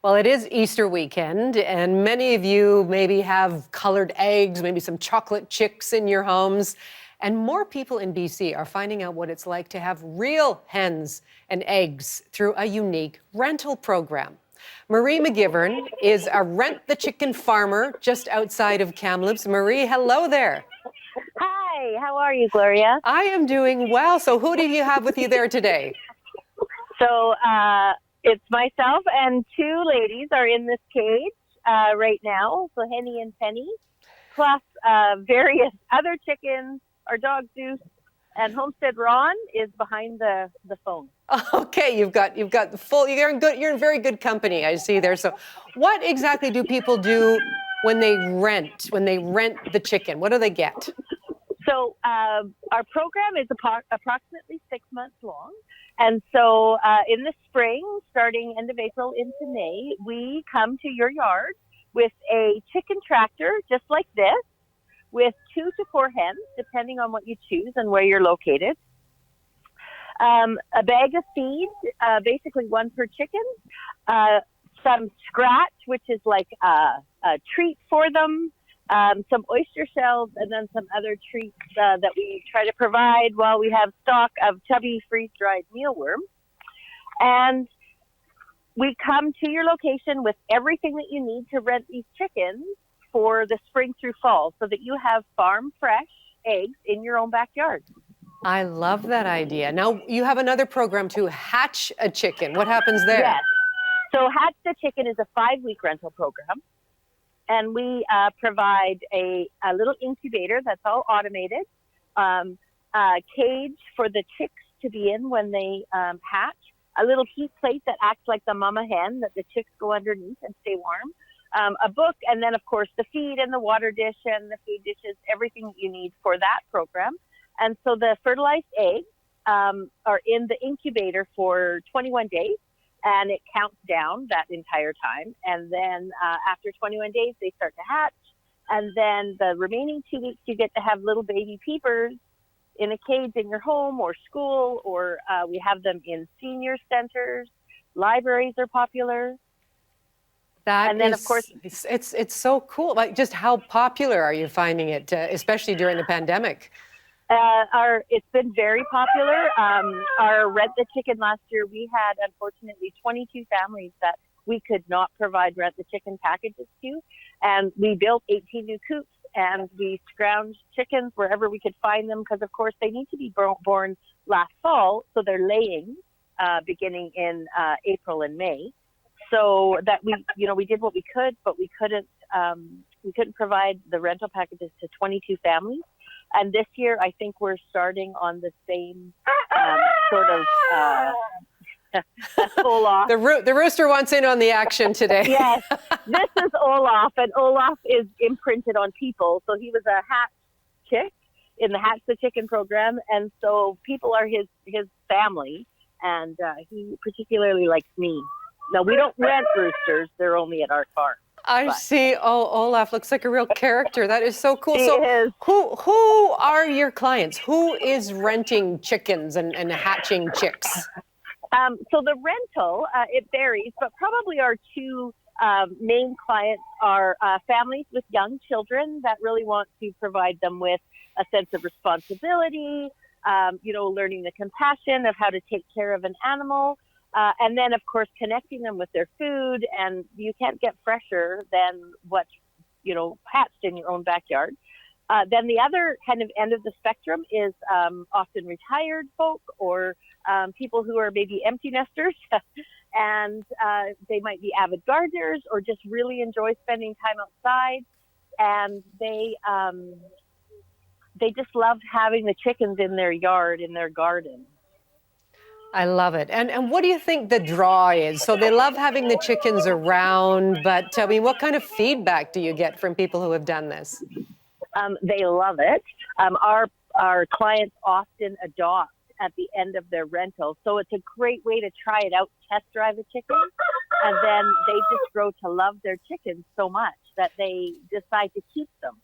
Well, it is Easter weekend, and many of you maybe have colored eggs, maybe some chocolate chicks in your homes. And more people in BC are finding out what it's like to have real hens and eggs through a unique rental program. Marie McGivern is a rent the chicken farmer just outside of Kamloops. Marie, hello there. Hi, how are you, Gloria? I am doing well. So who do you have with you there today? So it's myself and two ladies are in this cage right now. So Henny and Penny, plus various other chickens. Our dog Zeus and Homestead Ron is behind the phone. Okay, you've got the full. You're in very good company, I see there. So, what exactly do people do when they rent the chicken? What do they get? So our program is approximately 6 months long. And so in the spring, starting end of April into May, we come to your yard with a chicken tractor just like this, with 2 to 4 hens, depending on what you choose and where you're located. A bag of feed, basically one per chicken. Some scratch, which is like a treat for them. Some oyster shells, and then some other treats that we try to provide while we have stock of chubby freeze-dried mealworms. And we come to your location with everything that you need to rent these chickens for the spring through fall, so that you have farm fresh eggs in your own backyard. I love that idea. Now, you have another program to hatch a chicken. What happens there? Yes. So Hatch the Chicken is a 5-week rental program. And we provide a little incubator that's all automated, a cage for the chicks to be in when they hatch, a little heat plate that acts like the mama hen that the chicks go underneath and stay warm, a book, and then, of course, the feed and the water dish and the food dishes, everything that you need for that program. And so the fertilized eggs are in the incubator for 21 days. And it counts down that entire time. And then after 21 days, they start to hatch. And then the remaining 2 weeks, you get to have little baby peepers in a cage in your home or school, or we have them in senior centers. Libraries are popular. And then, of course, it's so cool. Like, just how popular are you finding it, especially during the pandemic? It's been very popular. Our Rent the Chicken last year, we had, unfortunately, 22 families that we could not provide Rent the Chicken packages to. And we built 18 new coops, and we scrounged chickens wherever we could find them, because, of course, they need to be born last fall, so they're laying beginning in April and May. So that we did what we could, but we couldn't provide the rental packages to 22 families. And this year, I think we're starting on the same sort of Olaf. The rooster wants in on the action today. Yes, this is Olaf, and Olaf is imprinted on people. So he was a hatch chick in the Hatch the Chicken program, and so people are his family, and he particularly likes me. No, we don't rent roosters; they're only at our farm. I see. Oh, Olaf looks like a real character. That is so cool. He so is. Who are your clients? Who is renting chickens and hatching chicks? So the rental, it varies, but probably our two main clients are families with young children that really want to provide them with a sense of responsibility, learning the compassion of how to take care of an animal. And then, of course, connecting them with their food, and you can't get fresher than what's, hatched in your own backyard. Then the other kind of end of the spectrum is often retired folk or people who are maybe empty nesters, and they might be avid gardeners or just really enjoy spending time outside, and they just love having the chickens in their yard, in their garden. I love it. And what do you think the draw is? So they love having the chickens around, but tell me, what kind of feedback do you get from people who have done this? They love it. Our clients often adopt at the end of their rental. So it's a great way to try it out, test drive a chicken, and then they just grow to love their chickens so much that they decide to keep them.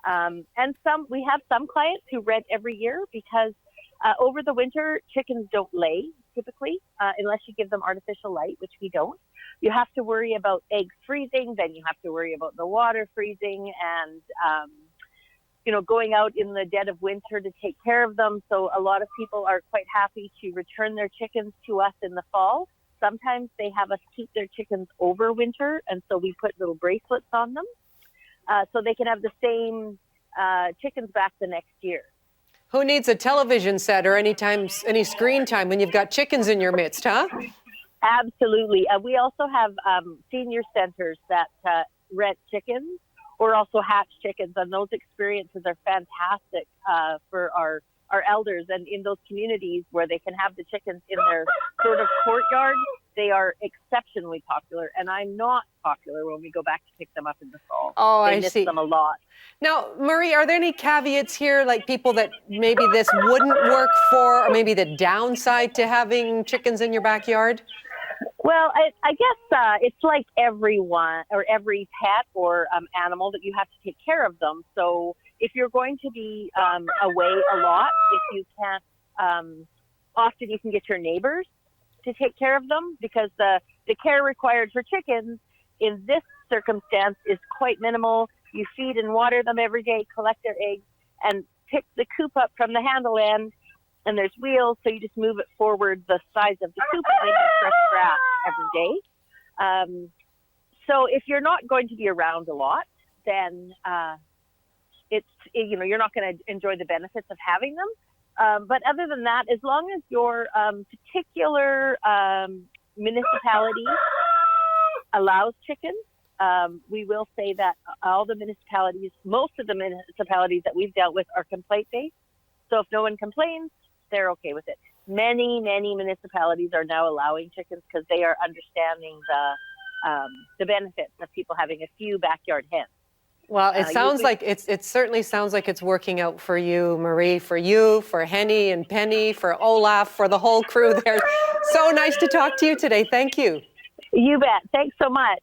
And we have some clients who rent every year because over the winter, chickens don't lay typically, unless you give them artificial light, which we don't. you have to worry about eggs freezing, then you have to worry about the water freezing, and going out in the dead of winter to take care of them. So a lot of people are quite happy to return their chickens to us in the fall. Sometimes they have us keep their chickens over winter, and so we put little bracelets on them so they can have the same chickens back the next year. Who needs a television set or any screen time when you've got chickens in your midst, huh? Absolutely. We also have senior centers that rent chickens or also hatch chickens, and those experiences are fantastic for our elders. And in those communities where they can have the chickens in their sort of courtyard, they are exceptionally popular. And I'm not popular when we go back to pick them up in the fall. Oh, I see. miss them a lot. Now, Marie, are there any caveats here, like people that maybe this wouldn't work for, or maybe the downside to having chickens in your backyard? Well, I guess it's like everyone or every pet or animal that you have to take care of them. So if you're going to be away a lot, if you can't, often you can get your neighbors to take care of them, because the care required for chickens in this circumstance is quite minimal. You feed and water them every day, collect their eggs, and pick the coop up from the handle end. And there's wheels, so you just move it forward the size of the coop and they get fresh grass every day. So if you're not going to be around a lot, then you're not going to enjoy the benefits of having them. But other than that, as long as your particular municipality allows chickens, we will say that all the municipalities, most of the municipalities that we've dealt with are complaint-based. So if no one complains, they're okay with it. Many municipalities are now allowing chickens because they are understanding the benefits of people having a few backyard hens. Well, it sounds like it certainly sounds like it's working out for you, Marie, for you, for Henny and Penny, for Olaf, for the whole crew there. So nice to talk to you today. Thank you. You bet. Thanks so much.